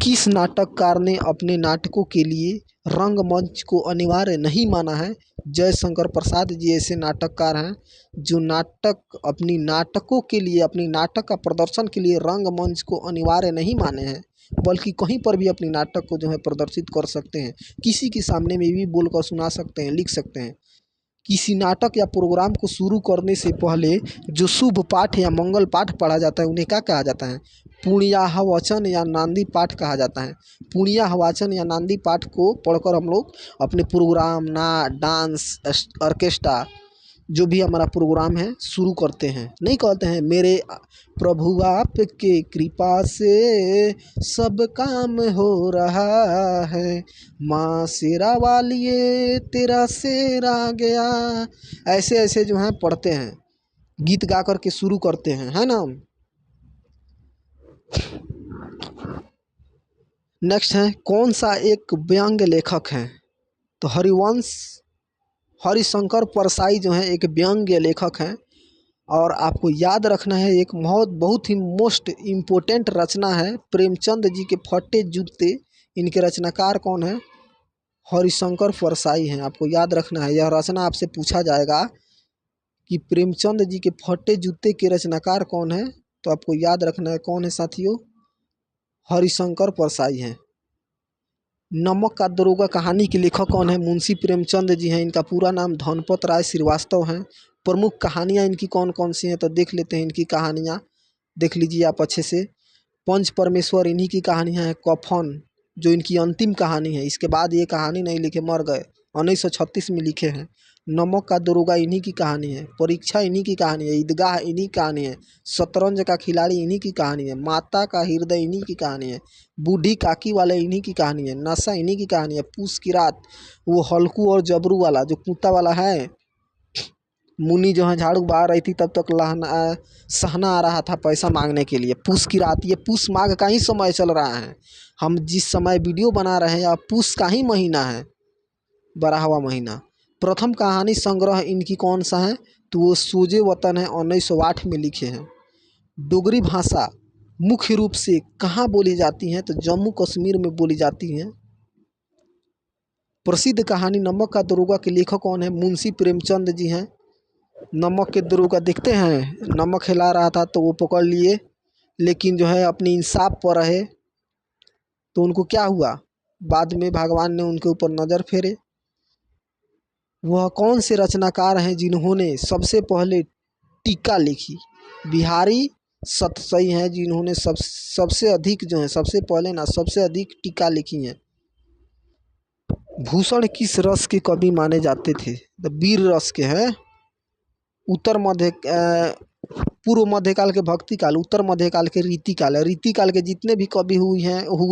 किस नाटककार ने अपने नाटकों के लिए रंगमंच को अनिवार्य नहीं माना है? जयशंकर प्रसाद जी ऐसे नाटककार हैं जो अपनी नाटकों के लिए, अपनी नाटक का प्रदर्शन के लिए रंगमंच को अनिवार्य नहीं माने हैं, बल्कि कहीं पर भी अपनी नाटक को जो है प्रदर्शित कर सकते हैं। किसी के सामने में भी बोलकर सुना सकते हैं, लिख सकते हैं। किसी नाटक या प्रोग्राम को शुरू करने से पहले जो शुभ पाठ या मंगल पाठ पढ़ा जाता है उन्हें क्या कहा जाता है? पुण्याह वचन या नांदी पाठ कहा जाता है। पुण्याह वाचन या नांदी पाठ को पढ़कर हम लोग अपने प्रोग्राम, डांस, ऑर्केस्ट्रा, जो भी हमारा प्रोग्राम है शुरू करते हैं। नहीं कहते हैं मेरे प्रभु आपके कृपा से सब काम हो रहा है, माँ शेरा वालिए तेरा शेर आ गया, ऐसे ऐसे जो हैं पढ़ते हैं, गीत गा कर के शुरू करते हैं, है ना। नेक्स्ट है कौन सा एक व्यंग्य लेखक है? तो हरिशंकर परसाई जो है एक व्यंग्य लेखक हैं। और आपको याद रखना है एक बहुत ही मोस्ट इम्पोर्टेंट रचना है प्रेमचंद जी के फटे जूते। इनके रचनाकार कौन है? हरिशंकर परसाई हैं। आपको याद रखना है, यह रचना आपसे पूछा जाएगा कि प्रेमचंद जी के फटे जूते के रचनाकार कौन है, तो आपको याद रखना है कौन है साथियों? हरिशंकर परसाई हैं। नमक का दरोगा कहानी के लेखक कौन है? मुंशी प्रेमचंद जी हैं। इनका पूरा नाम धनपत राय श्रीवास्तव हैं। प्रमुख कहानियाँ इनकी कौन कौन सी हैं, तो देख लेते हैं इनकी कहानियाँ, देख लीजिए आप अच्छे से। पंच परमेश्वर इन्हीं की कहानियाँ हैं। कफन जो इनकी अंतिम कहानी है, इसके बाद ये कहानी नहीं लिखे, मर गए, 1936 में लिखे हैं। नमक का दरोगा इन्हीं की कहानी है। परीक्षा इन्हीं की कहानी है। ईदगाह इन्हीं की कहानी है। शतरंज का खिलाड़ी इन्हीं की कहानी है। माता का हृदय इन्हीं की कहानी है। बूढ़ी काकी वाले इन्हीं की कहानी है। नशा इन्हीं की कहानी है। पूस की रात, वो हल्कू और जबरू वाला जो कुत्ता वाला है, मुन्नी जो है झाड़ू बहा रही थी तब तक सहना आ रहा था पैसा मांगने के लिए। पूस की रात, ये पूस माघ का ही समय चल रहा है। हम जिस समय वीडियो बना रहे हैं, अब पूस का ही महीना है, 12वां महीना। प्रथम कहानी संग्रह इनकी कौन सा है? तो वो सोजे वतन है, 1908 में लिखे हैं। डोगरी भाषा मुख्य रूप से कहाँ बोली जाती है? तो जम्मू कश्मीर में बोली जाती हैं। प्रसिद्ध कहानी नमक का दरोगा के लेखक कौन है? मुंशी प्रेमचंद जी हैं। नमक के दरोगा देखते हैं, नमक हिला रहा था तो वो पकड़ लिए, लेकिन जो है अपनी इंसाफ पर रहे तो उनको क्या हुआ, बाद में भगवान ने उनके ऊपर नज़र फेरे। वह कौन से रचनाकार हैं जिन्होंने सबसे पहले टीका लिखी? बिहारी सतसई हैं जिन्होंने सबसे अधिक जो है, सबसे पहले ना सबसे अधिक टीका लिखी हैं। भूषण किस रस के कवि माने जाते थे? तो वीर रस के हैं। उत्तर मध्य पूर्व मध्यकाल के भक्ति काल, उत्तर मध्यकाल के रीतिकाल है। रीतिकाल के जितने भी कवि हुए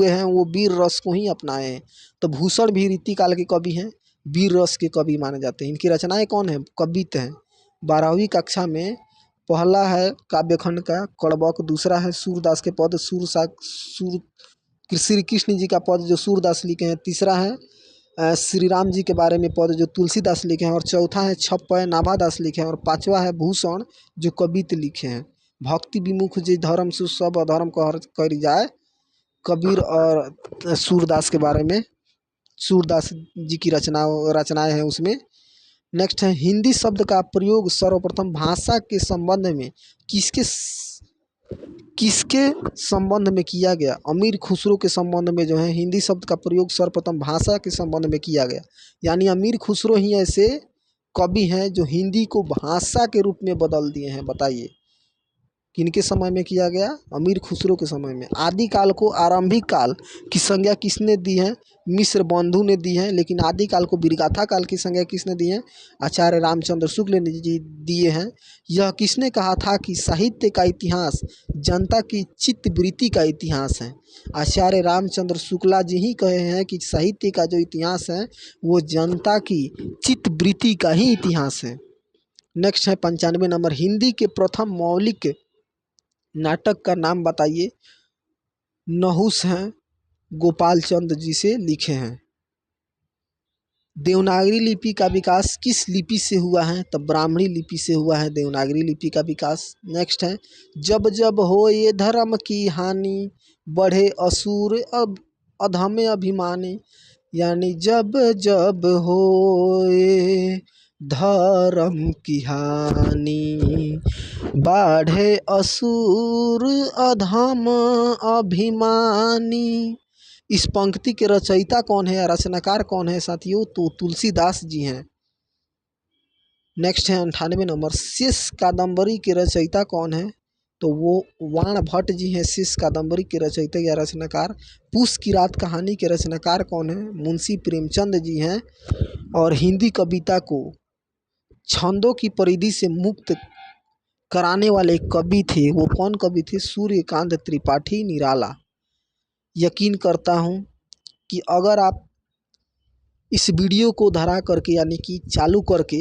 हैं वो वीर रस को ही अपनाए हैं। तो भूषण भी रीतिकाल के कवि हैं, वीर रस के कवि माने जाते हैं। इनकी रचनाएं कौन है? कवित हैं। 12वीं कक्षा में पहला है काव्यखंड का कड़बक, दूसरा है सूरदास के पद, श्री कृष्ण जी का पद जो सूरदास लिखे हैं, तीसरा है श्री राम जी के बारे में पद जो तुलसीदास लिखे हैं, और चौथा है छप्पय नाभादास लिखे हैं, और पांचवा है भूषण जो कवित लिखे हैं। भक्ति विमुख जी धर्म सु सब अधर्म कर जाए, कबीर और सूरदास के बारे में, सूरदास जी की रचनाएं हैं उसमें। नेक्स्ट है हिंदी शब्द का प्रयोग सर्वप्रथम भाषा के संबंध में किसके संबंध में किया गया? अमीर खुसरो के संबंध में जो है हिंदी शब्द का प्रयोग सर्वप्रथम भाषा के संबंध में किया गया। यानी अमीर खुसरो ही ऐसे कवि हैं जो हिंदी को भाषा के रूप में बदल दिए हैं। बताइए किनके समय में किया गया? अमीर खुसरो के समय में। आदिकाल को आरंभिक काल की संज्ञा किसने दी है? मिश्र बंधु ने दी है। लेकिन आदिकाल को विरगाथा काल की संज्ञा किसने दी है? आचार्य रामचंद्र शुक्ल ने जी दिए हैं। यह किसने कहा था कि साहित्य का इतिहास जनता की चित्तवृत्ति का इतिहास है? आचार्य रामचंद्र शुक्ला जी ही कहे हैं कि साहित्य का जो इतिहास है वो जनता की चित्तवृत्ति का ही इतिहास है। नेक्स्ट है 95 नंबर, हिंदी के प्रथम मौलिक नाटक का नाम बताइए। नहुस हैं, गोपाल चंद जी से लिखे हैं। देवनागरी लिपि का विकास किस लिपि से हुआ है? तो ब्राह्मणी लिपि से हुआ है देवनागरी लिपि का विकास। नेक्स्ट है जब जब हो ये धर्म की हानि, बढ़े असुर अब अधम अभिमानी। यानी जब जब हो धर्म की हानि, बढ़े असुर अधम अभिमानी। इस पंक्ति के रचयिता कौन है, रचनाकार कौन है साथियों? तो तुलसीदास जी हैं। नेक्स्ट है 98 नंबर, शेष कादम्बरी के रचयिता कौन है? तो वो वाण भट्ट जी हैं शेष कादम्बरी के रचयिता या रचनाकार। पूस की रात कहानी के रचनाकार कौन है? मुंशी प्रेमचंद जी हैं। और हिंदी कविता को छंदों की परिधि से मुक्त कराने वाले कवि थे, वो कौन कवि थे? सूर्यकांत त्रिपाठी निराला। यकीन करता हूँ कि अगर आप इस वीडियो को धरा करके यानी कि चालू करके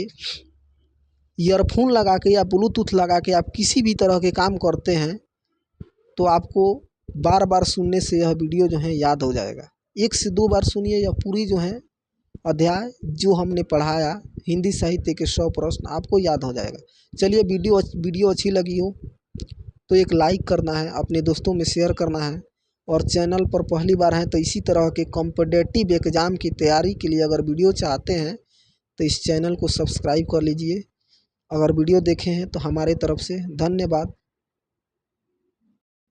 ईयरफोन लगा के या ब्लूटूथ लगा के आप किसी भी तरह के काम करते हैं तो आपको बार बार सुनने से यह वीडियो जो है याद हो जाएगा। 1 से 2 बार सुनिए, यह पूरी जो है अध्याय जो हमने पढ़ाया हिंदी साहित्य के 100 प्रश्न आपको याद हो जाएगा। चलिए वीडियो अच्छी लगी हो तो एक लाइक करना है, अपने दोस्तों में शेयर करना है, और चैनल पर पहली बार हैं तो इसी तरह के कॉम्पिटिटिव एग्ज़ाम की तैयारी के लिए अगर वीडियो चाहते हैं तो इस चैनल को सब्सक्राइब कर लीजिए। अगर वीडियो देखे हैं तो हमारे तरफ से धन्यवाद।